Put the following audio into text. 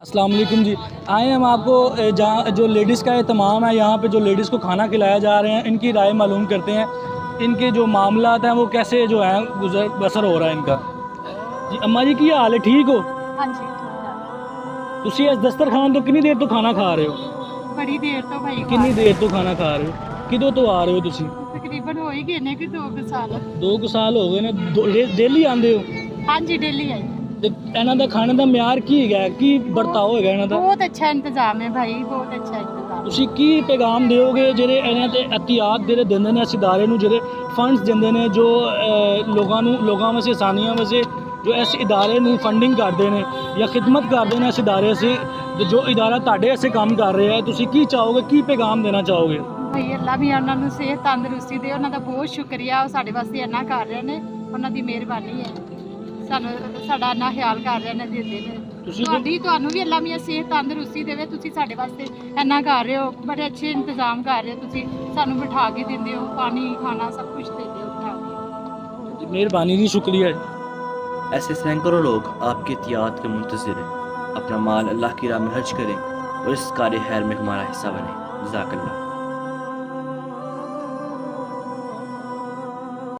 अस्सलाम वालेकुम जी। आए हम आपको जहाँ जो लेडीज़ का एहतमाम है, यहाँ पे जो लेडीज़ को खाना खिलाया जा रहे हैं, इनकी राय मालूम करते हैं। इनके जो मामलात हैं वो कैसे जो हैं गुजर बसर हो रहा है इनका। जी अम्मा जी की हाल है, ठीक हो? हाँ जी, ठीक ठाक। ਤੁਸੀਂ ਇਸ ਦਸਤਰਖਾਨ ਤੋਂ ਕਿੰਨੀ ਦੇਰ ਤੋਂ ਖਾਣਾ ਖਾ ਰਹੇ ਹੋ? बड़ी देर तो भाई खा ਕਿੰਨੀ रहे ਦੇਰ ਤੋਂ ਖਾਣਾ ਖਾ ਰਹੇ ਹੋ? ਕਿਦੋਂ ਤੋਂ ਆ ਰਹੇ ਹੋ ਤੁਸੀਂ? तकरीबन हो ही गए ने कि 2 साल। 2 ਸਾਲ ਹੋ ਗਏ ਨੇ। ਡੇਲੀ ਆਉਂਦੇ ਹੋ? हाँ जी, डेली आई। ਤੇ ਇਹਨਾਂ ਦਾ ਖਾਣੇ ਦਾ ਮਿਆਰ ਕੀ ਹੈਗਾ, ਕੀ ਵਰਤਾਓ ਹੈਗਾ ਇਹਨਾਂ ਦਾ? बहुत अच्छा इंतजाम है भाई, बहुत अच्छा इंतजाम। ਤੁਸੀਂ ਕੀ ਪੈਗਾਮ ਦਿਓਗੇ ਜਿਹੜੇ ਇਹਨਾਂ ਤੇ ਅਹਤਿਆਤ ਜਿਹੜੇ ਦਿੰਦੇ ਨੇ ਇਸ ਇਦਾਰੇ ਨੂੰ, ਜਿਹੜੇ ਫੰਡਸ ਦਿੰਦੇ ਨੇ, ਜੋ ਲੋਕਾਂ ਵਾਸਤੇ ਆਸਾਨੀਆਂ ਵਾਸਤੇ ਜੋ ਇਸ ਇਦਾਰੇ ਨੂੰ ਫੰਡਿੰਗ ਕਰਦੇ ਨੇ ਜਾਂ ਖਿਦਮਤ ਕਰਦੇ ਨੇ ਇਸ ਇਦਾਰੇ ਸੇ, ਜੋ ਇਦਾਰਾ ਤੁਹਾਡੇ ਐਸੇ ਕੰਮ ਕਰ ਰਿਹਾ ਹੈ, ਤੁਸੀਂ ਕੀ ਚਾਹੋਗੇ, ਕੀ ਪੈਗਾਮ ਦੇਣਾ ਚਾਹੋਗੇ? ਭਾਈ ਅੱਲਾ ਵੀ ਉਹਨਾਂ ਨੂੰ ਸਿਹਤ ਤੰਦਰੁਸਤੀ ਦੇ, ਉਹਨਾਂ ਦਾ ਬਹੁਤ ਸ਼ੁਕਰੀਆ। ਉਹ ਸਾਡੇ ਵਾਸਤੇ ਇੰਨਾ ਕਰ ਰਹੇ ਨੇ, ਉਹਨਾਂ ਦੀ ਮਿਹਰਬਾਨੀ ਹੈ। ਸਾਨੂੰ ਸਾਡਾ ਇੰਨਾ ਖਿਆਲ ਕਰ ਰਹੇ ਨੇ, ਦਿੰਦੇ ਨੇ। ਤੁਹਾਨੂੰ ਵੀ ਅੱਲਾ ਮੀਆਂ ਸਿਹਤ ਤੰਦਰੁਸਤੀ ਦੇਵੇ। ਤੁਸੀਂ ਸਾਡੇ ਵਾਸਤੇ ਇੰਨਾ ਕਰ ਰਹੇ ਹੋ, ਬੜੇ ਅੱਛੇ ਇੰਤਜ਼ਾਮ ਕਰ ਰਹੇ ਹੋ। ਤੁਸੀਂ ਸਾਨੂੰ ਬਿਠਾ ਕੇ ਦਿੰਦੇ ਹੋ, ਪਾਣੀ ਖਾਣਾ सब कुछ देते हो बिठा के। मेहरबानी जी, शुक्रिया। ऐसे सैकड़ों लोग आपकी एहतियात के मुंतज़िर हैं। अपना माल अल्लाह की राह में खर्च करें और इस कार्य खैर में हमारा हिस्सा बने। जज़ाकल्लाह।